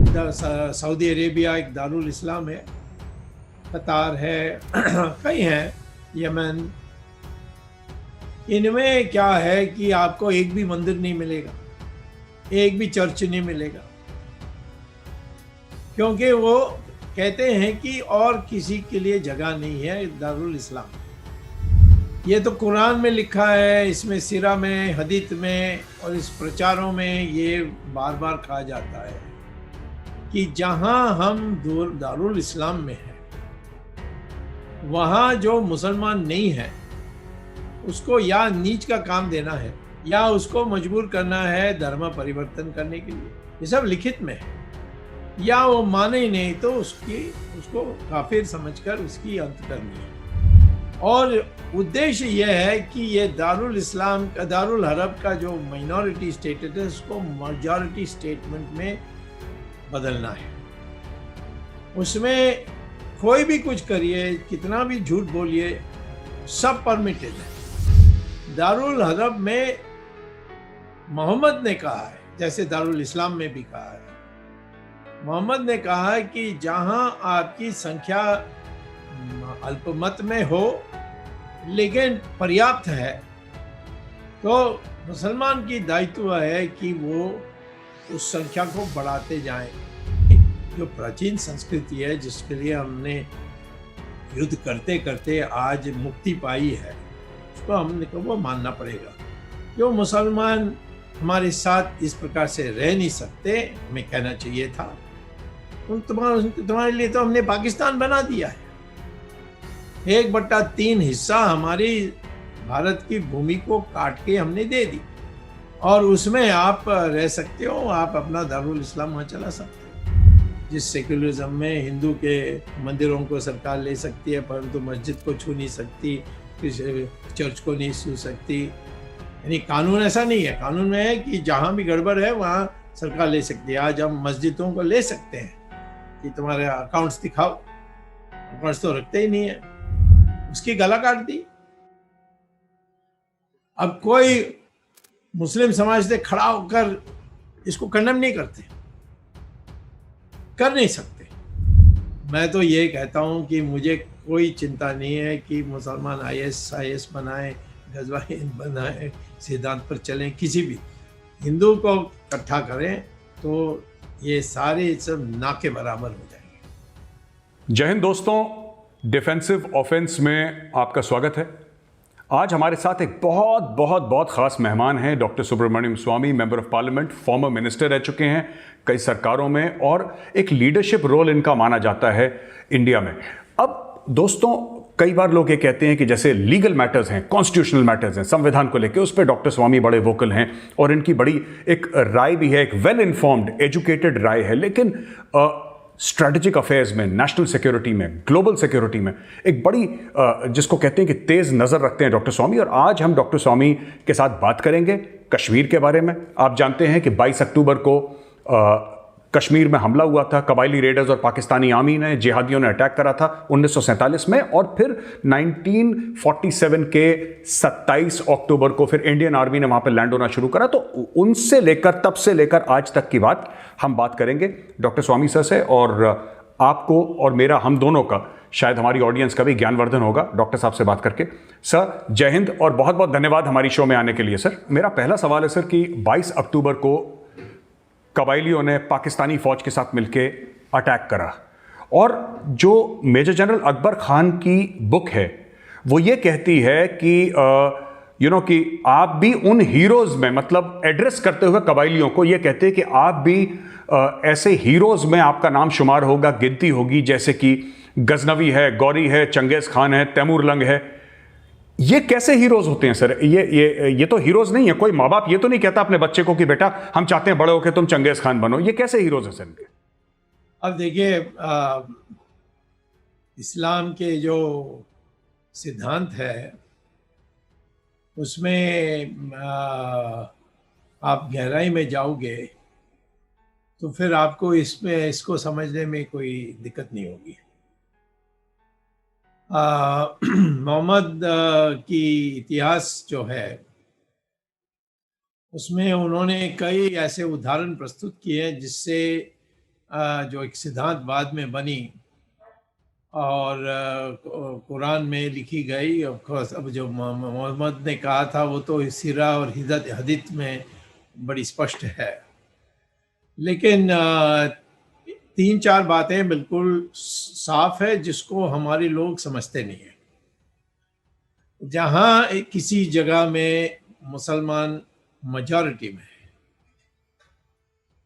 Saudi Arabia एक दारुल इस्लाम है, कतार है, कई हैं, यमन। इनमें क्या है कि आपको एक भी मंदिर नहीं मिलेगा, एक भी चर्च नहीं मिलेगा, क्योंकि वो कहते हैं कि और किसी के लिए जगह नहीं है दारुल इस्लाम। ये तो कुरान में लिखा है, इसमें सिरा में, हदीत में और इस प्रचारों में ये बार बार कहा जाता है कि जहां हम दारुल इस्लाम में हैं, वहां जो मुसलमान नहीं है उसको या नीच का काम देना है या उसको मजबूर करना है धर्म परिवर्तन करने के लिए। ये सब लिखित में है। या वो माने ही नहीं तो उसको काफिर समझकर उसकी अंत करनी है। और उद्देश्य यह है कि ये दारुल इस्लाम का, दारुल हरब का जो माइनॉरिटी स्टेटस है उसको मेजॉरिटी स्टेटमेंट में बदलना है। उसमें कोई भी कुछ करिए, कितना भी झूठ बोलिए, सब परमिटेड है। दारुल हरब में मोहम्मद ने कहा है, जैसे दारुल इस्लाम में भी कहा है, मोहम्मद ने कहा है कि जहां आपकी संख्या अल्पमत में हो लेकिन पर्याप्त है, तो मुसलमान की दायित्व है कि वो उस संख्या को बढ़ाते जाएं। जो प्राचीन संस्कृति है जिसके लिए हमने युद्ध करते करते आज मुक्ति पाई है, उसको हमने को वो मानना पड़ेगा। जो मुसलमान हमारे साथ इस प्रकार से रह नहीं सकते, हमें कहना चाहिए था तुम्हारे लिए तो हमने पाकिस्तान बना दिया है। 1/3 हिस्सा हमारी भारत की भूमि को काट के हमने दे दी और उसमें आप रह सकते हो, आप अपना दारुल इस्लाम वहाँ चला सकते हो। जिस सेक्युलरिज्म में हिंदू के मंदिरों को सरकार ले सकती है परंतु मस्जिद को छू नहीं सकती, चर्च को नहीं छू सकती, यानी कानून ऐसा नहीं है। कानून में है कि जहाँ भी गड़बड़ है वहाँ सरकार ले सकती है। आज हम मस्जिदों को ले सकते हैं कि तुम्हारे अकाउंट्स दिखाओ, अकाउंट्स तो रखते ही नहीं है, उसकी गला काट दी। अब कोई मुस्लिम समाज से खड़ा होकर इसको कंडेम नहीं करते, कर नहीं सकते। मैं तो ये कहता हूं कि मुझे कोई चिंता नहीं है कि मुसलमान IS बनाए, गजवा बनाए, सिद्धांत पर चलें, किसी भी हिंदू को इकट्ठा करें तो ये सारे सब ना के बराबर हो जाएंगे। जय हिंद दोस्तों, डिफेंसिव ऑफेंस में आपका स्वागत है। आज हमारे साथ एक बहुत खास मेहमान हैं, doctor Subramanian Swamy, member of parliament, former minister रह चुके हैं कई सरकारों में और एक लीडरशिप रोल इनका माना जाता है इंडिया में। अब दोस्तों, कई बार लोग ये कहते हैं कि जैसे लीगल मैटर्स हैं, कॉन्स्टिट्यूशनल मैटर्स हैं, संविधान को लेकर, उस पर डॉक्टर स्वामी बड़े वोकल हैं और इनकी बड़ी एक राय भी है, एक वेल इन्फॉर्म्ड, एजुकेटेड राय है। लेकिन स्ट्रैटेजिक अफेयर्स में, नेशनल सिक्योरिटी में, ग्लोबल सिक्योरिटी में एक बड़ी जिसको कहते हैं कि तेज नज़र रखते हैं डॉक्टर स्वामी। और आज हम डॉक्टर स्वामी के साथ बात करेंगे कश्मीर के बारे में। आप जानते हैं कि 22 अक्टूबर को कश्मीर में हमला हुआ था, कबायली रेडर्स और पाकिस्तानी आर्मी ने, जिहादियों ने अटैक करा था 1947 में, और फिर 1947 के 27 अक्टूबर को फिर इंडियन आर्मी ने वहां पर लैंड होना शुरू करा। तो उनसे लेकर, तब से लेकर आज तक की हम बात करेंगे डॉक्टर स्वामी सर से, और आपको और मेरा, हम दोनों का, शायद हमारी ऑडियंस का भी ज्ञानवर्धन होगा डॉक्टर साहब से बात करके। सर जय हिंद और बहुत बहुत धन्यवाद हमारी शो में आने के लिए। सर मेरा पहला सवाल है सर कि 22 अक्टूबर को कबायलियों ने पाकिस्तानी फौज के साथ मिलकर अटैक करा, और जो मेजर जनरल अकबर खान की बुक है वो ये कहती है कि कि आप भी उन हीरोज में, मतलब एड्रेस करते हुए कबायलियों को, ये कहते हैं कि आप भी ऐसे हीरोज में आपका नाम शुमार होगा, गिनती होगी, जैसे कि गजनवी है, गौरी है, चंगेज खान है, तैमूर लंग है। ये कैसे हीरोज होते हैं सर? ये तो हीरोज नहीं है। कोई माँ बाप ये तो नहीं कहता अपने बच्चे को कि बेटा हम चाहते हैं बड़े होकर तुम चंगेज खान बनो। ये कैसे हीरोज है सर इनके? अब देखिए, इस्लाम के जो सिद्धांत है उसमें आप गहराई में जाओगे तो फिर आपको इसको समझने में कोई दिक्कत नहीं होगी। मोहम्मद की इतिहास जो है उसमें उन्होंने कई ऐसे उदाहरण प्रस्तुत किए हैं जिससे जो एक सिद्धांत बाद में बनी और कुरान में लिखी गई। ऑफ कोर्स अब जो मोहम्मद ने कहा था वो तो सीरा और हदीथ में बड़ी स्पष्ट है, लेकिन तीन चार बातें बिल्कुल साफ है जिसको हमारे लोग समझते नहीं है। जहाँ किसी जगह में मुसलमान मेजॉरिटी में है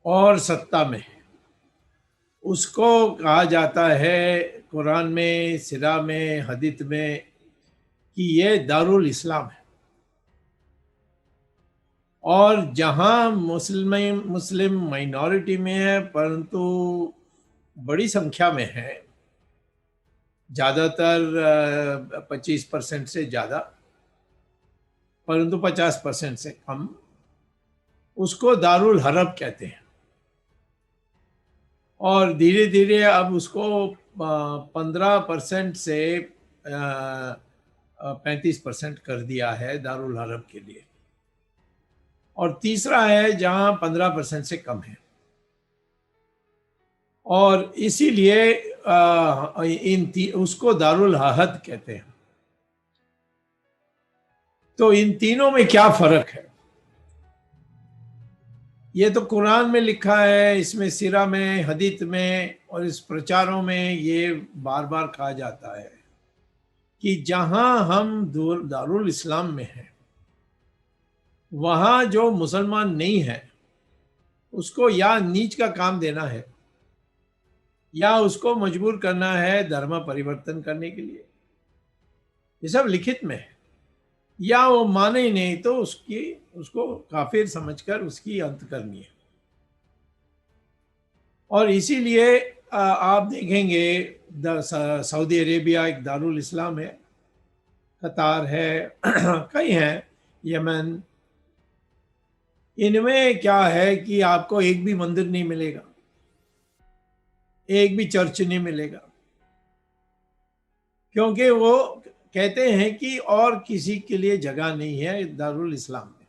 और सत्ता में है, उसको कहा जाता है कुरान में, सिरा में, हदीथ में कि ये दारुल इस्लाम है। और जहाँ मुस्लिम माइनॉरिटी में है परंतु बड़ी संख्या में है, ज़्यादातर 25% से ज़्यादा, परंतु 50% से कम, उसको दारुल हरब कहते हैं। और धीरे धीरे अब उसको 15% से 35% कर दिया है दारुल हरब के लिए। और तीसरा है जहां 15% से कम है, और इसीलिए उसको दारुल अहद कहते हैं। तो इन तीनों में क्या फर्क है? ये तो कुरान में लिखा है, इसमें सिरा में, हदीथ में और इस प्रचारों में ये बार बार कहा जाता है कि जहां हम दारुल इस्लाम में हैं, वहां जो मुसलमान नहीं है उसको या नीच का काम देना है या उसको मजबूर करना है धर्म परिवर्तन करने के लिए। ये सब लिखित में है। या वो माने ही नहीं तो उसको काफिर समझकर उसकी अंत करनी है। और इसीलिए आप देखेंगे सऊदी अरेबिया एक दारुल इस्लाम है, कतार है, कई हैं, यमन। इनमें क्या है कि आपको एक भी मंदिर नहीं मिलेगा, एक भी चर्च नहीं मिलेगा, क्योंकि वो कहते हैं कि और किसी के लिए जगह नहीं है दारुल इस्लाम में।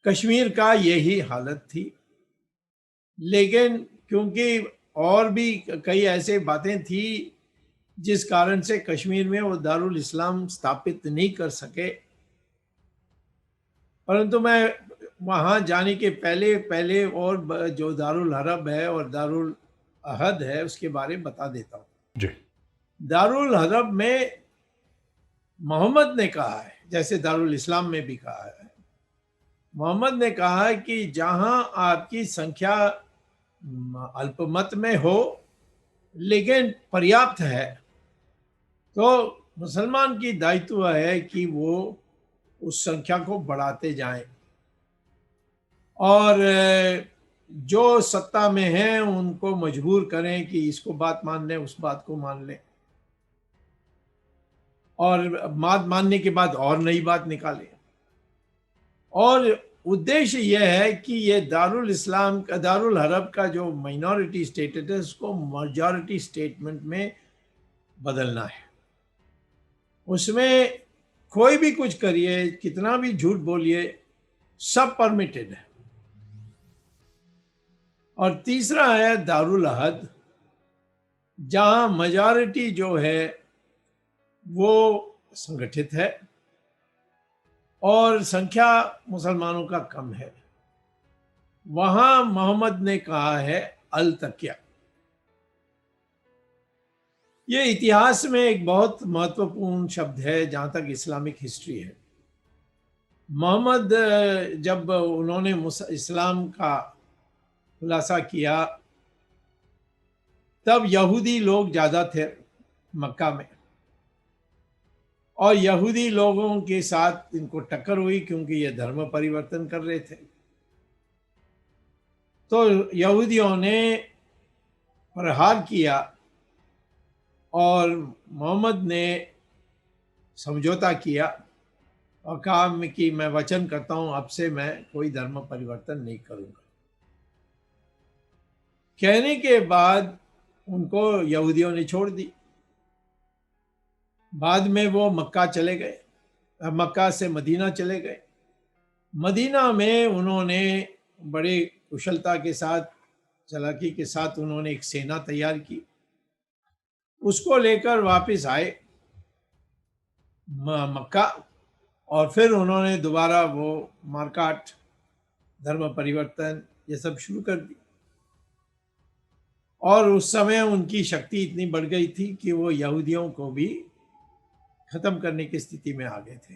कश्मीर का यही हालत थी, लेकिन क्योंकि और भी कई ऐसे बातें थी जिस कारण से कश्मीर में वो दारुल इस्लाम स्थापित नहीं कर सके। परंतु मैं वहाँ जाने के पहले पहले और जो दारुल हरब है और दारुल अहद है उसके बारे में बता देता हूँ। जी। दारुल हरब में मोहम्मद ने कहा है, जैसे दारुल इस्लाम में भी कहा है, मोहम्मद ने कहा है कि जहां आपकी संख्या अल्पमत में हो लेकिन पर्याप्त है, तो मुसलमान की दायित्व है कि वो उस संख्या को बढ़ाते जाएं और जो सत्ता में हैं उनको मजबूर करें कि इसको बात मान लें, उस बात को मान लें, और बात मानने के बाद और नई बात निकालें। और उद्देश्य यह है कि ये दारुल इस्लाम का, दारुल हरब का जो माइनॉरिटी स्टेटस है उसको मेजॉरिटी स्टेटमेंट में बदलना है। उसमें कोई भी कुछ करिए, कितना भी झूठ बोलिए, सब परमिटेड है। और तीसरा है दारुल अहद, जहां मेजॉरिटी जो है वो संगठित है और संख्या मुसलमानों का कम है। वहां मोहम्मद ने कहा है अल तकिया। ये इतिहास में एक बहुत महत्वपूर्ण शब्द है जहां तक इस्लामिक हिस्ट्री है। मोहम्मद जब उन्होंने इस्लाम का खुलासा किया तब यहूदी लोग ज्यादा थे मक्का में, और यहूदी लोगों के साथ इनको टक्कर हुई क्योंकि ये धर्म परिवर्तन कर रहे थे। तो यहूदियों ने प्रहार किया और मोहम्मद ने समझौता किया और कहा कि मैं वचन करता हूं अब से मैं कोई धर्म परिवर्तन नहीं करूंगा। कहने के बाद उनको यहूदियों ने छोड़ दी। बाद में वो मक्का चले गए, मक्का से मदीना चले गए। मदीना में उन्होंने बड़े कुशलता के साथ चालाकी के साथ उन्होंने एक सेना तैयार की, उसको लेकर वापस आए मक्का, और फिर उन्होंने दोबारा वो मारकाट, धर्म परिवर्तन, ये सब शुरू कर दी। और उस समय उनकी शक्ति इतनी बढ़ गई थी कि वो यहूदियों को भी खत्म करने की स्थिति में आ गए थे।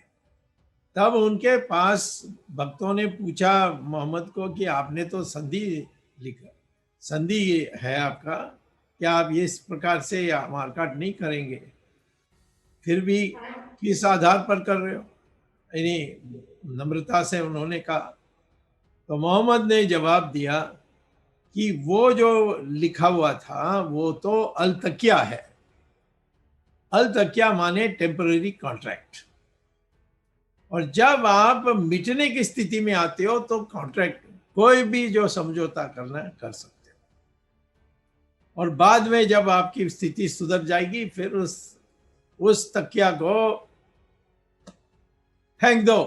तब उनके पास भक्तों ने पूछा मोहम्मद को कि आपने तो संधि लिखा, संधि है आपका, क्या आप ये इस प्रकार से मारकाट नहीं करेंगे? फिर भी किस आधार पर कर रहे हो? यानी नम्रता से उन्होंने कहा। तो मोहम्मद ने जवाब दिया कि वो जो लिखा हुआ था वो तो अल तकिया है। अल तकिया माने टेम्पररी कॉन्ट्रैक्ट, और जब आप मिटने की स्थिति में आते हो तो कॉन्ट्रैक्ट, कोई भी जो समझौता करना है कर सकते हो, और बाद में जब आपकी स्थिति सुधर जाएगी फिर उस तकिया को फेंक दो।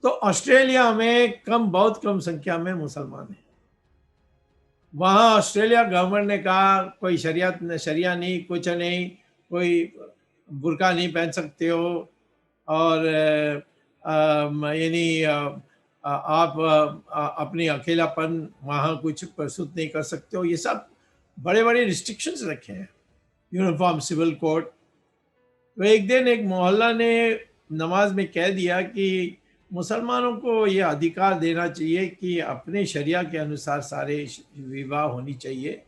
तो ऑस्ट्रेलिया में बहुत कम संख्या में मुसलमान हैं। वहाँ ऑस्ट्रेलिया गवर्नमेंट ने कहा कोई शरिया नहीं, कुछ नहीं, कोई बुर्का नहीं पहन सकते हो, और यानी आप अपनी अकेलापन वहाँ कुछ प्रस्तुत नहीं कर सकते हो। ये सब बड़े बड़े रिस्ट्रिक्शंस रखे हैं। Uniform civil code. तो एक दिन एक मोहल्ला ने नमाज में कह दिया कि मुसलमानों को ये अधिकार देना चाहिए कि अपने शरिया के अनुसार सारे विवाह होनी चाहिए,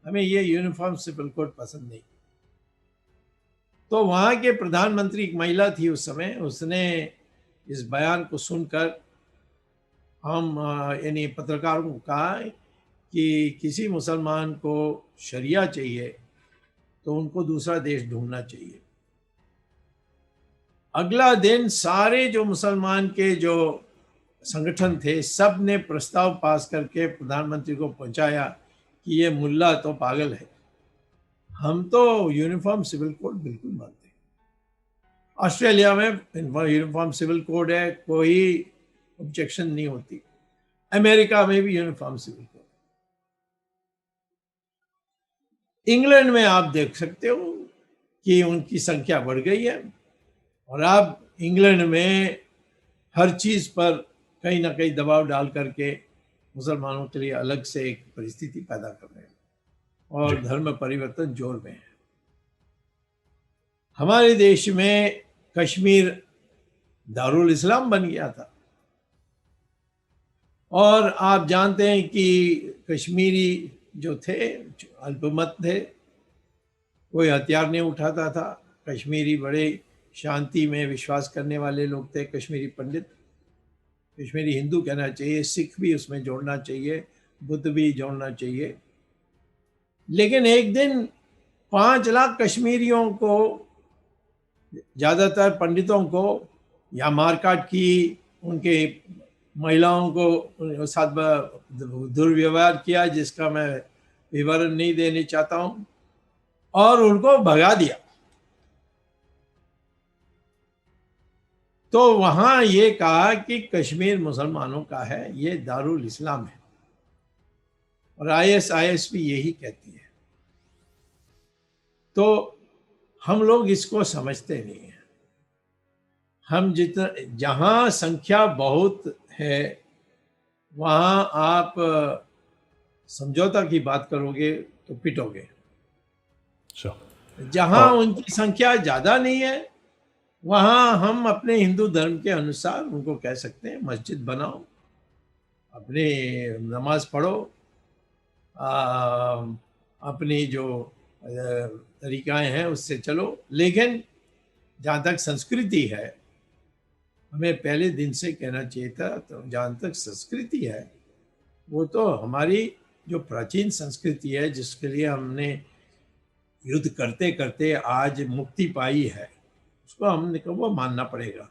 हमें ये यूनिफॉर्म सिविल कोड पसंद नहीं। तो वहाँ के प्रधानमंत्री, एक महिला थी उस समय, उसने इस बयान को सुनकर हम यानी पत्रकारों को कहा कि किसी मुसलमान को शरिया चाहिए तो उनको दूसरा देश ढूंढना चाहिए। अगला दिन सारे जो मुसलमान के जो संगठन थे सब ने प्रस्ताव पास करके प्रधानमंत्री को पहुंचाया कि ये मुल्ला तो पागल है, हम तो यूनिफॉर्म सिविल कोड बिल्कुल मानते हैं। ऑस्ट्रेलिया में यूनिफॉर्म सिविल कोड है, कोई ऑब्जेक्शन नहीं होती। अमेरिका में भी यूनिफॉर्म सिविल कोड। इंग्लैंड में आप देख सकते हो कि उनकी संख्या बढ़ गई है, और अब इंग्लैंड में हर चीज पर कहीं ना कहीं दबाव डाल करके मुसलमानों के लिए अलग से एक परिस्थिति पैदा कर रहे हैं, और धर्म परिवर्तन जोर में है। हमारे देश में कश्मीर दारुल इस्लाम बन गया था, और आप जानते हैं कि कश्मीरी जो थे अल्पमत थे, कोई हथियार नहीं उठाता था। कश्मीरी बड़े शांति में विश्वास करने वाले लोग थे, कश्मीरी पंडित। कश्मीरी हिंदू कहना चाहिए, सिख भी उसमें जोड़ना चाहिए, बुद्ध भी जोड़ना चाहिए। लेकिन एक दिन 5 लाख कश्मीरियों को, ज़्यादातर पंडितों को, या मारकाट की, उनके महिलाओं को साथ दुर्व्यवहार किया, जिसका मैं विवरण नहीं देने चाहता हूँ, और उनको भगा दिया। तो वहां ये कहा कि कश्मीर मुसलमानों का है, ये दारुल इस्लाम है, और ISIS भी यही कहती है। तो हम लोग इसको समझते नहीं हैं। हम जितना, जहां संख्या बहुत है वहां आप समझौता की बात करोगे तो पिटोगे। जहां उनकी संख्या ज्यादा नहीं है वहां हम अपने हिंदू धर्म के अनुसार उनको कह सकते हैं मस्जिद बनाओ, अपने नमाज पढ़ो, अपनी जो तरीकाएं हैं उससे चलो। लेकिन जहाँ तक संस्कृति है, हमें पहले दिन से कहना चाहिए था, तो जहाँ तक संस्कृति है वो तो हमारी जो प्राचीन संस्कृति है, जिसके लिए हमने युद्ध करते करते आज मुक्ति पाई है, उसको हमने वो मानना पड़ेगा।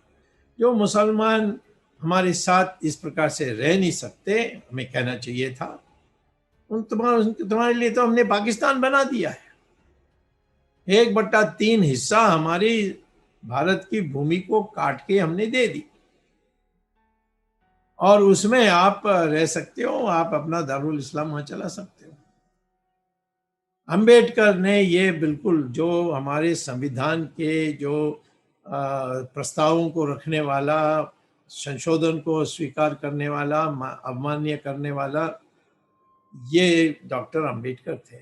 जो मुसलमान हमारे साथ इस प्रकार से रह नहीं सकते, हमें कहना चाहिए था तुम्हारे लिए तो हमने पाकिस्तान बना दिया है। 1/3 हिस्सा हमारी भारत की भूमि को काट के हमने दे दी। और उसमें आप रह सकते हो, आप अपना दारुल इस्लाम वहां चला सकते हो। अंबेडकर ने ये बिल्कुल जो हमारे संविधान के जो प्रस्तावों को रखने वाला, संशोधन को स्वीकार करने वाला, अवमान्य करने वाला, ये डॉक्टर अंबेडकर थे।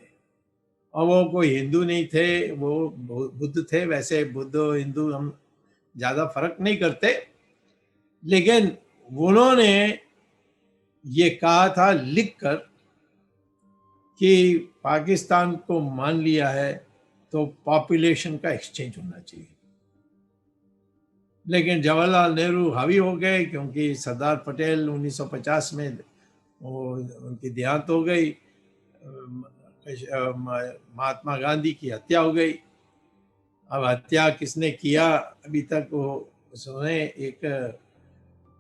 और वो कोई हिंदू नहीं थे, वो बुद्ध थे। वैसे बुद्ध हिंदू हम ज़्यादा फर्क नहीं करते, लेकिन उन्होंने ये कहा था लिख कर कि पाकिस्तान को मान लिया है तो पॉपुलेशन का एक्सचेंज होना चाहिए। लेकिन जवाहरलाल नेहरू हावी हो गए, क्योंकि सरदार पटेल 1950 में वो उनकी देहांत हो गई, महात्मा गांधी की हत्या हो गई। अब हत्या किसने किया अभी तक वो उसमें एक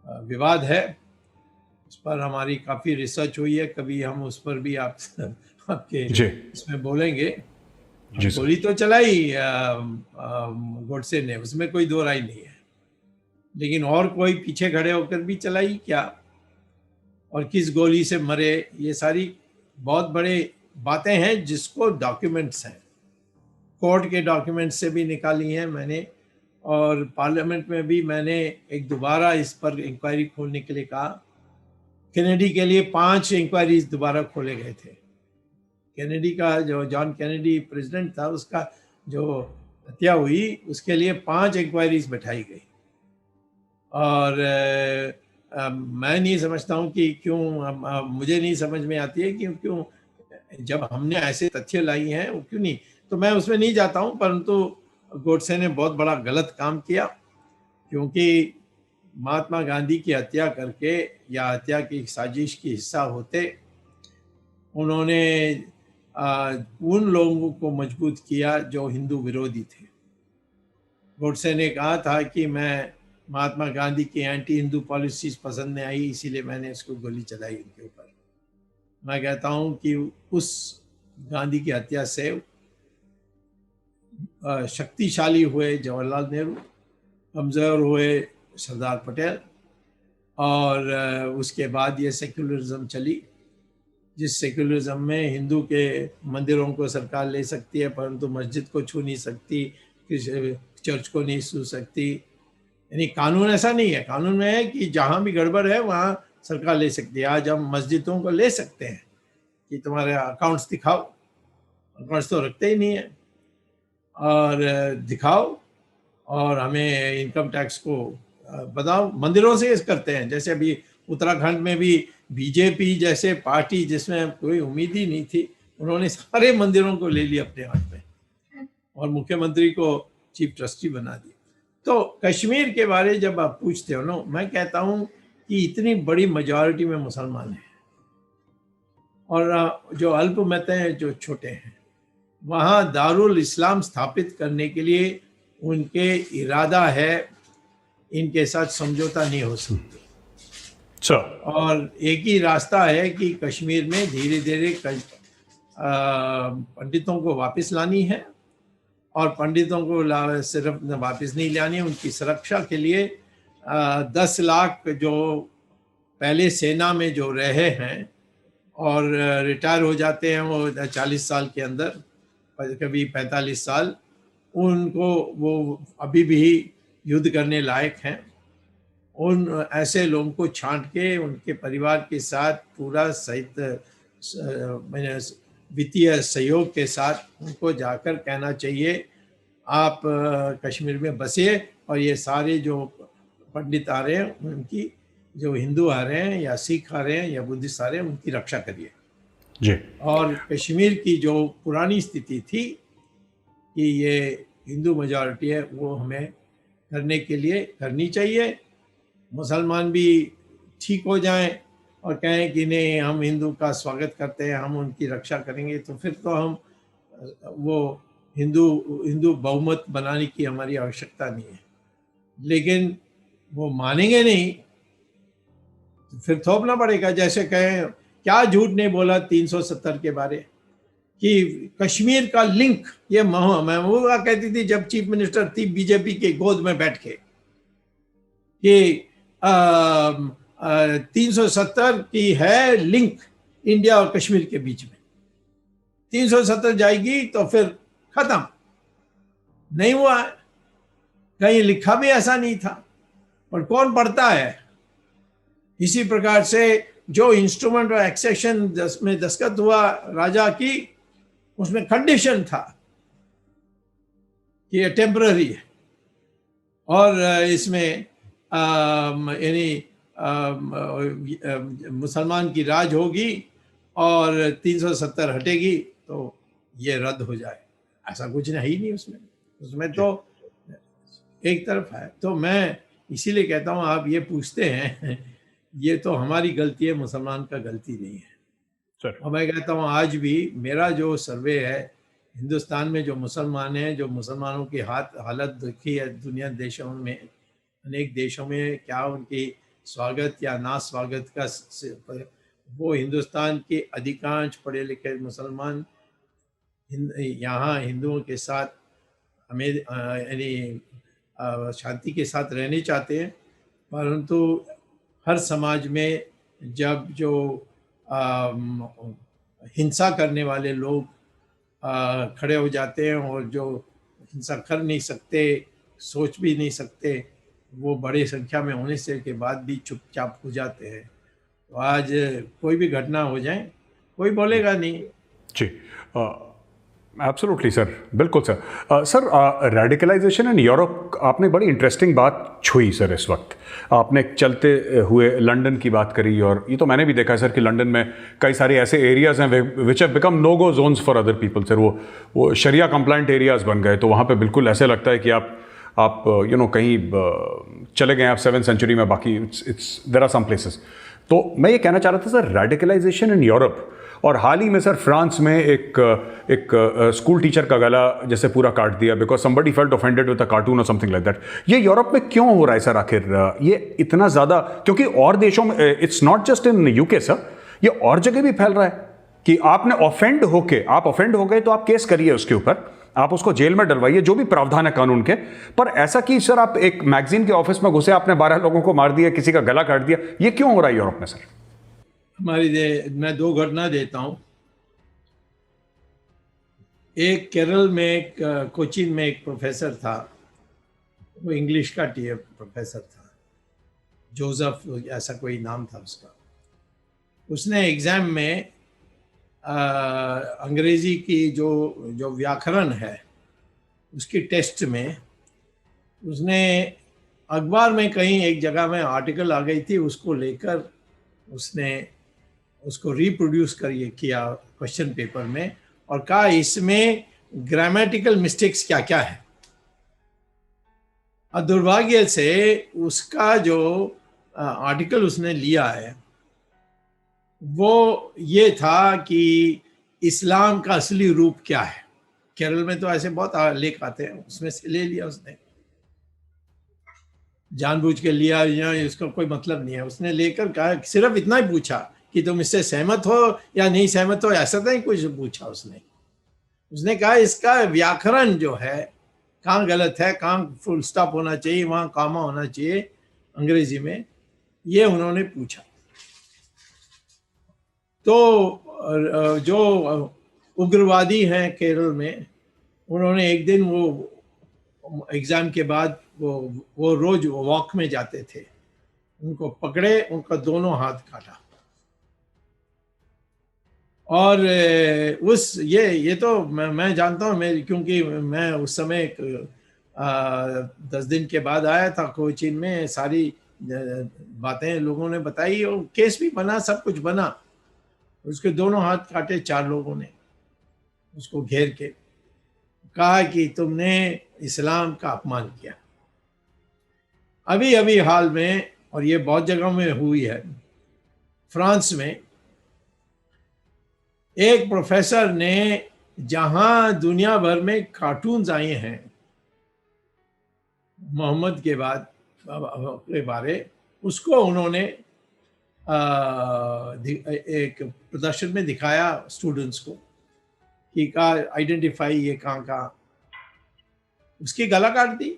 विवाद है। उस पर हमारी काफ़ी रिसर्च हुई है, कभी हम उस पर भी आपके जी इसमें बोलेंगे। जी सर। गोली तो चलाई गोडसे ने, उसमें कोई दो राय नहीं है, लेकिन और कोई पीछे खड़े होकर भी चलाई क्या, और किस गोली से मरे, ये सारी बहुत बड़े बातें हैं जिसको डॉक्यूमेंट्स हैं, कोर्ट के डॉक्यूमेंट्स से भी निकाली हैं मैंने, और पार्लियामेंट में भी मैंने एक दोबारा इस पर इंक्वायरी खोलने के लिए कहा। कैनेडी के लिए 5 इंक्वायरीज दोबारा खोले गए थे। कैनेडी का जो जॉन कैनेडी प्रेसिडेंट था, उसका जो हत्या हुई उसके लिए 5 इंक्वायरीज बैठाई गई। और मैं नहीं समझता हूँ कि क्यों, मुझे नहीं समझ में आती है कि क्यों जब हमने ऐसे तथ्य लाई हैं वो क्यों नहीं, तो मैं उसमें नहीं जाता हूँ। परंतु गोडसे ने बहुत बड़ा गलत काम किया, क्योंकि महात्मा गांधी की हत्या करके या हत्या की साजिश की हिस्सा होते उन्होंने उन लोगों को मजबूत किया जो हिंदू विरोधी थे। गोडसे ने कहा था कि मैं महात्मा गांधी की एंटी हिंदू पॉलिसीज पसंद नहीं आई, इसीलिए मैंने इसको गोली चलाई उनके ऊपर। मैं कहता हूं कि उस गांधी की हत्या से शक्तिशाली हुए जवाहरलाल नेहरू, कमज़ोर हुए सरदार पटेल, और उसके बाद ये सेक्युलरिज्म चली, जिस सेक्युलरिज्म में हिंदू के मंदिरों को सरकार ले सकती है परंतु मस्जिद को छू नहीं सकती, चर्च को नहीं छू सकती। यानी कानून ऐसा नहीं है, कानून में है कि जहाँ भी गड़बड़ है वहाँ सरकार ले सकती है। आज हम मस्जिदों को ले सकते हैं कि तुम्हारे अकाउंट्स दिखाओ, अकाउंट्स तो रखते ही नहीं है, और दिखाओ और हमें इनकम टैक्स को बताओ। मंदिरों से करते हैं, जैसे अभी उत्तराखंड में भी बीजेपी जैसे पार्टी जिसमें कोई उम्मीद ही नहीं थी, उन्होंने सारे मंदिरों को ले लिया अपने हाथ में और मुख्यमंत्री को चीफ ट्रस्टी बना दिया। तो कश्मीर के बारे जब आप पूछते हो ना, मैं कहता हूँ कि इतनी बड़ी मेजॉरिटी में मुसलमान हैं और जो अल्पमतें हैं, जो छोटे हैं, वहाँ दारुल इस्लाम स्थापित करने के लिए उनके इरादा है, इनके साथ समझौता नहीं हो सकती। और एक ही रास्ता है कि कश्मीर में धीरे धीरे पंडितों को वापस लानी है, और पंडितों को सिर्फ वापस नहीं लानी है, उनकी सुरक्षा के लिए 10 लाख जो पहले सेना में जो रहे हैं और रिटायर हो जाते हैं वो 40 साल के अंदर, कभी 45 साल, उनको वो अभी भी युद्ध करने लायक हैं, उन ऐसे लोगों को छांट के उनके परिवार के साथ पूरा सहित वित्तीय सहयोग के साथ उनको जाकर कहना चाहिए आप कश्मीर में बसिए, और ये सारे जो पंडित आ रहे हैं, उनकी जो हिंदू आ रहे हैं या सिख आ रहे हैं या बुद्धिस्ट आ रहे हैं, उनकी रक्षा करिए जी। और कश्मीर की जो पुरानी स्थिति थी कि ये हिंदू मेजॉरिटी है, वो हमें करने के लिए करनी चाहिए। मुसलमान भी ठीक हो जाएं और कहें कि नहीं, हम हिंदू का स्वागत करते हैं, हम उनकी रक्षा करेंगे, तो फिर तो हम वो हिंदू बहुमत बनाने की हमारी आवश्यकता नहीं है। लेकिन वो मानेंगे नहीं तो फिर थोपना पड़ेगा। जैसे कहें, क्या झूठ नहीं बोला 370 के बारे कि कश्मीर का लिंक, ये महबूबा कहती थी जब चीफ मिनिस्टर थी बीजेपी के गोद में बैठ के कि 370 की है लिंक इंडिया और कश्मीर के बीच में। 370 जाएगी तो फिर खत्म, नहीं हुआ है, कहीं लिखा भी ऐसा नहीं था, और कौन पढ़ता है। इसी प्रकार से जो इंस्ट्रूमेंट और एक्सेशन में दस्तखत हुआ राजा की, उसमें कंडीशन था कि ये टेम्पररी है, और इसमें यानी मुसलमान की राज होगी और 370 हटेगी तो ये रद्द हो जाए, ऐसा कुछ नहीं नहीं उसमें। उसमें तो एक तरफ है। तो मैं इसीलिए कहता हूँ, आप ये पूछते हैं, ये तो हमारी गलती है, मुसलमान का गलती नहीं है सर। और मैं कहता हूँ आज भी मेरा जो सर्वे है, हिंदुस्तान में जो मुसलमान हैं, जो मुसलमानों की हालत देखी है दुनिया देशों में, अनेक देशों में, क्या उनकी स्वागत या ना स्वागत का वो हिंदुस्तान के अधिकांश पढ़े लिखे मुसलमान यहाँ हिंदुओं के साथ हमें यानी शांति के साथ रहने चाहते हैं, परंतु हर समाज में जब जो हिंसा करने वाले लोग खड़े हो जाते हैं और जो हिंसा कर नहीं सकते, सोच भी नहीं सकते, वो बड़ी संख्या में होने से के बाद भी चुपचाप हो जाते हैं। तो आज कोई भी घटना हो जाए कोई बोलेगा नहीं। जी, एब्सोल्युटली सर, बिल्कुल सर। सर, रेडिकलाइजेशन इन यूरोप, आपने बड़ी इंटरेस्टिंग बात छुई सर। इस वक्त आपने चलते हुए लंदन की बात करी, और ये तो मैंने भी देखा है सर कि लंदन में कई सारे ऐसे एरियाज हैं which have become no go zones for other people sir. वो शरिया कंप्लाइंट एरियाज बन गए, तो वहाँ पे बिल्कुल ऐसे लगता है कि आप कहीं चले गए आप 7th सेंचुरी में, बाकी it's there are some places. तो मैं ये कहना चाह रहा था सर, रेडिकलाइजेशन इन यूरोप, और हाल ही में सर फ्रांस में एक स्कूल टीचर का गला जैसे पूरा काट दिया because somebody felt offended with a cartoon और समथिंग लाइक दैट। ये यूरोप में क्यों हो रहा है सर आखिर ये इतना ज़्यादा? क्योंकि और देशों में, it's not just in UK sir, ये और जगह भी फैल रहा है कि आपने ऑफेंड हो गए तो आप केस करिए उसके ऊपर, आप उसको जेल में डलवाइए, जो भी प्रावधान है कानून के। पर ऐसा कि सर आप एक मैगजीन के ऑफिस में घुसे, आपने 12 लोगों को मार दिया, किसी का गला काट दिया, ये क्यों हो रहा है यूरोप में सर? मैं 2 घटना देता हूं। एक केरल में कोचीन में एक प्रोफेसर था, वो इंग्लिश का प्रोफेसर था, जोसेफ ऐसा कोई नाम था उसका। उसने एग्जाम में अंग्रेजी की जो व्याकरण है उसकी टेस्ट में उसने अखबार में कहीं एक जगह में आर्टिकल आ गई थी, उसको लेकर उसने उसको रिप्रोड्यूस किया क्वेश्चन पेपर में, और कहा इसमें ग्रामेटिकल मिस्टेक्स क्या क्या है। और दुर्भाग्य से उसका जो आर्टिकल उसने लिया है वो ये था कि इस्लाम का असली रूप क्या है। केरल में तो ऐसे बहुत लेख आते हैं, उसमें से ले लिया उसने, जानबूझ के लिया, या इसका कोई मतलब नहीं है। उसने लेकर कहा, सिर्फ इतना ही पूछा कि तुम इससे सहमत हो या नहीं सहमत हो, ऐसा नहीं कुछ पूछा उसने कहा इसका व्याकरण जो है कहाँ गलत है, कहाँ फुल स्टॉप होना चाहिए, वहाँ कामा होना चाहिए अंग्रेजी में, ये उन्होंने पूछा। तो जो उग्रवादी हैं केरल में, उन्होंने एक दिन वो एग्जाम के बाद वो रोज वॉक में जाते थे, उनको पकड़े, उनका दोनों हाथ काटा। और ये तो मैं जानता हूँ, क्योंकि मैं उस समय 10 दिन के बाद आया था कोचीन में, सारी बातें लोगों ने बताई और केस भी बना, सब कुछ बना। उसके दोनों हाथ काटे 4 लोगों ने, उसको घेर के कहा कि तुमने इस्लाम का अपमान किया। अभी हाल में, और ये बहुत जगहों में हुई है, फ्रांस में एक प्रोफेसर ने, जहां दुनिया भर में कार्टून्स आए हैं मोहम्मद के बाद के बारे, उसको उन्होंने एक प्रदर्शन में दिखाया स्टूडेंट्स को कि कहा आइडेंटिफाई ये कहाँ, उसकी गला काट दी।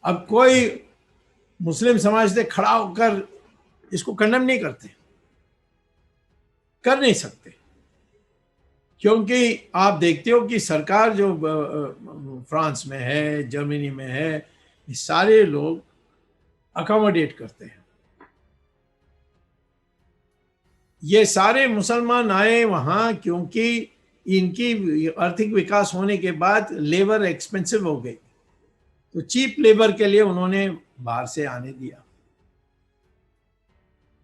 अब कोई मुस्लिम समाज से खड़ा होकर इसको कंडेम नहीं करते, कर नहीं सकते, क्योंकि आप देखते हो कि सरकार जो फ्रांस में है, जर्मनी में है, ये सारे लोग अकोमोडेट करते हैं। ये सारे मुसलमान आए वहां क्योंकि इनकी आर्थिक विकास होने के बाद लेबर एक्सपेंसिव हो गई, तो चीप लेबर के लिए उन्होंने बाहर से आने दिया,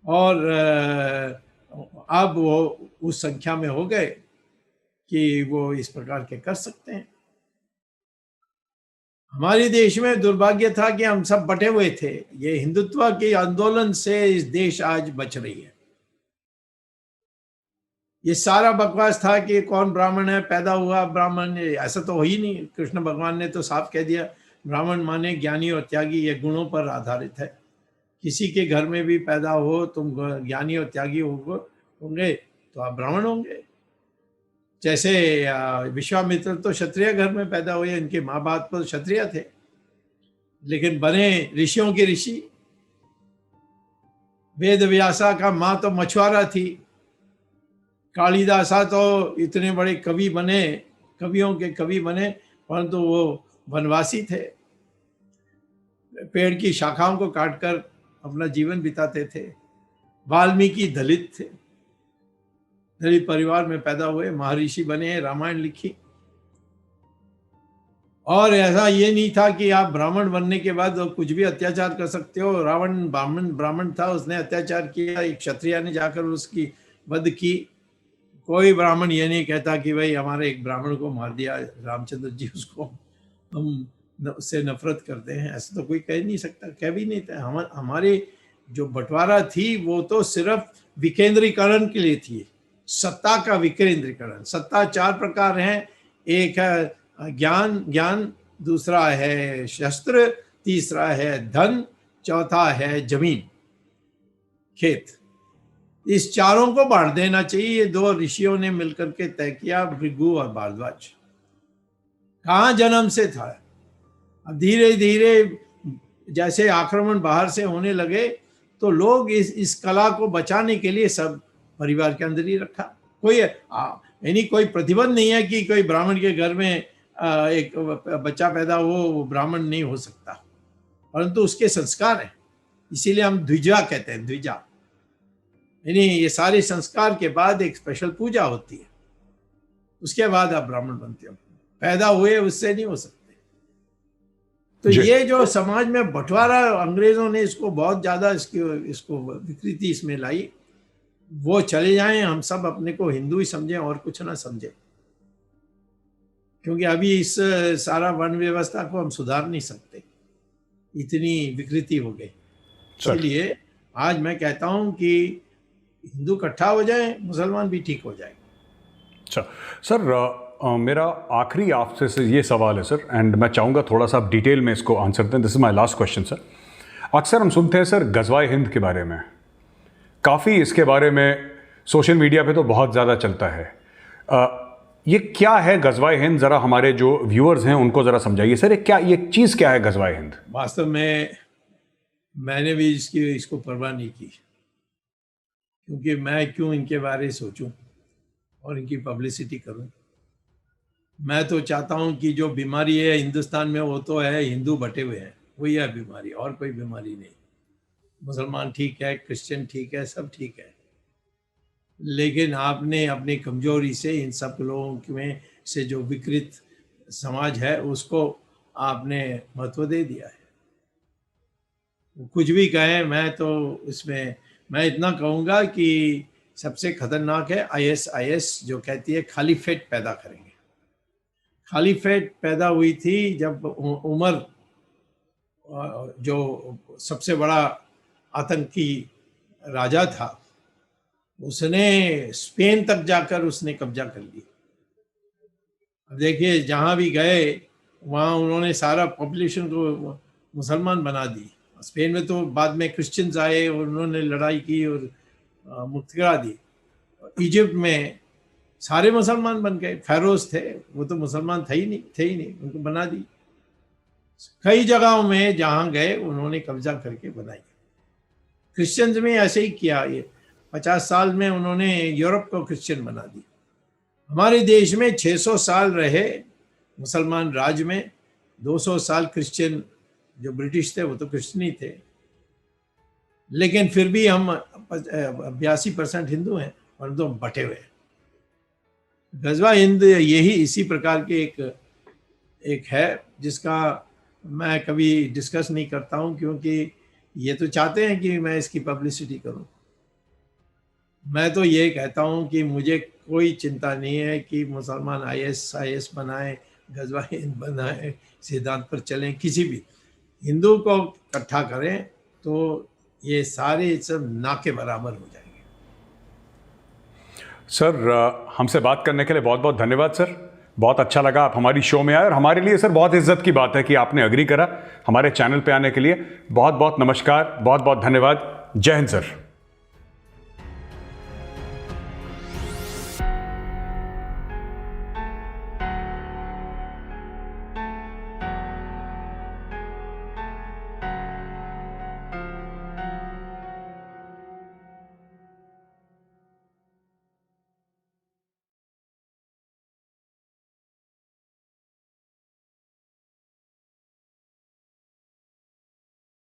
और अब वो उस संख्या में हो गए कि वो इस प्रकार के कर सकते हैं। हमारे देश में दुर्भाग्य था कि हम सब बटे हुए थे। ये हिंदुत्व के आंदोलन से इस देश आज बच रही है। ये सारा बकवास था कि कौन ब्राह्मण है, पैदा हुआ ब्राह्मण, ऐसा तो हो ही नहीं। कृष्ण भगवान ने तो साफ कह दिया, ब्राह्मण माने ज्ञानी और त्यागी, ये गुणों पर आधारित है। किसी के घर में भी पैदा हो, तुम ज्ञानी और त्यागी होंगे तो आप ब्राह्मण होंगे। जैसे विश्वामित्र तो क्षत्रिय घर में पैदा हुए, इनके माँ बाप तो क्षत्रिय थे, लेकिन बने ऋषियों के ऋषि। वेद व्यासा का माँ तो मछुआरा थी। कालिदासा तो इतने बड़े कवि बने, कवियों के कवि बने, परंतु वो वनवासी थे, पेड़ की शाखाओं को काटकर अपना जीवन बिताते थे। वाल्मीकि दलित थे, दलित परिवार में पैदा हुए, महर्षि बने, रामायण लिखी। और ऐसा ये नहीं था कि आप ब्राह्मण बनने के बाद कुछ भी अत्याचार कर सकते हो। रावण ब्राह्मण था, उसने अत्याचार किया, एक क्षत्रिय ने जाकर उसकी वध की। कोई ब्राह्मण ये नहीं कहता कि भाई हमारे एक ब्राह्मण को मार दिया रामचंद्र जी, उसको हम उससे नफरत करते हैं, ऐसा तो कोई कह नहीं सकता, कह भी नहीं था। हमारे जो बंटवारा थी वो तो सिर्फ विकेंद्रीकरण के लिए थी, सत्ता का विकेंद्रीकरण। सत्ता 4 प्रकार हैं, एक है ज्ञान, दूसरा है शस्त्र, तीसरा है धन, चौथा है जमीन, खेत। इस चारों को बांट देना चाहिए। ये 2 ऋषियों ने मिलकर के तय किया, भृगु और भारद्वाज। कहाँ जन्म से था। अब धीरे धीरे जैसे आक्रमण बाहर से होने लगे तो लोग इस कला को बचाने के लिए सब परिवार के अंदर ही रखा। कोई यानी कोई प्रतिबंध नहीं है कि कोई ब्राह्मण के घर में एक बच्चा पैदा हो, वो ब्राह्मण नहीं हो सकता, परंतु उसके संस्कार हैं, इसीलिए हम द्विजा कहते हैं, द्विजा। यानी ये सारे संस्कार के बाद एक स्पेशल पूजा होती है, उसके बाद आप ब्राह्मण बनते हो। पैदा हुए उससे नहीं हो सकते। तो ये जो समाज में बंटवारा, अंग्रेजों ने इसको बहुत ज्यादा इसको विकृति इसमें लाई। वो चले जाएं, हम सब अपने को हिंदू ही समझें और कुछ ना समझें, क्योंकि अभी इस सारा वर्ण व्यवस्था को हम सुधार नहीं सकते, इतनी विकृति हो गई। इसलिए आज मैं कहता हूं कि हिंदू इकट्ठा हो जाए, मुसलमान भी ठीक हो जाए। अच्छा सर, मेरा आखिरी आपसे से ये सवाल है सर, एंड मैं चाहूँगा थोड़ा सा आप डिटेल में इसको आंसर दें। This is my last question sir. अक्सर हम सुनते हैं सर गज़वाए हिंद के बारे में, काफ़ी इसके बारे में सोशल मीडिया पे तो बहुत ज़्यादा चलता है। ये क्या है गज़वाए हिंद? ज़रा हमारे जो व्यूअर्स हैं उनको ज़रा समझाइए सर, ये चीज़ क्या है गज़वाए हिंद? वास्तव में मैंने भी इसको परवाह नहीं की, क्योंकि मैं क्यों इनके बारे में सोचूं और इनकी पब्लिसिटी करूं। मैं तो चाहता हूं कि जो बीमारी है हिंदुस्तान में वो तो है हिंदू बटे हुए हैं, वही है बीमारी, और कोई बीमारी नहीं। मुसलमान ठीक है, क्रिश्चियन ठीक है, सब ठीक है, लेकिन आपने अपनी कमजोरी से इन सब लोगों में से जो विकृत समाज है उसको आपने महत्व दे दिया है। कुछ भी कहें, मैं तो इसमें मैं इतना कहूँगा कि सबसे खतरनाक है आईएस जो कहती है खालीफेट पैदा करेंगे। खालीफेट पैदा हुई थी जब उमर जो सबसे बड़ा आतंकी राजा था, उसने स्पेन तक जाकर उसने कब्जा कर लिया। अब देखिए जहाँ भी गए वहाँ उन्होंने सारा पॉपुलेशन को मुसलमान बना दी। स्पेन में तो बाद में क्रिश्चियंस आए और उन्होंने लड़ाई की और मुक्त करा दी। इजिप्ट में सारे मुसलमान बन गए, फेरोज थे, वो तो मुसलमान थे ही नहीं, उनको बना दी। कई जगहों में जहां गए उन्होंने कब्जा करके बनाई। क्रिश्चियंस में ऐसे ही किया। ये 50 साल में उन्होंने यूरोप को क्रिश्चियन बना दी। हमारे देश में 600 साल रहे मुसलमान राज में, 200 साल क्रिश्चियन, जो ब्रिटिश थे वो तो क्रिश्चियन ही थे, लेकिन फिर भी हम 82% हिंदू हैं और तो बटे हुए हैं। गजवा हिंद यही इसी प्रकार के एक है जिसका मैं कभी डिस्कस नहीं करता हूं, क्योंकि ये तो चाहते हैं कि मैं इसकी पब्लिसिटी करूं। मैं तो ये कहता हूं कि मुझे कोई चिंता नहीं है कि मुसलमान ISIS बनाए, गजवा हिंद बनाए, सिद्धांत पर चलें, किसी भी हिंदू को इकट्ठा करें तो ये सारे सब ना के बराबर हो जाएंगे। सर, हमसे बात करने के लिए बहुत बहुत धन्यवाद सर। बहुत अच्छा लगा आप हमारी शो में आए और हमारे लिए सर बहुत इज्जत की बात है कि आपने अग्री करा हमारे चैनल पे आने के लिए। बहुत बहुत नमस्कार, बहुत बहुत धन्यवाद। जय हिंद सर।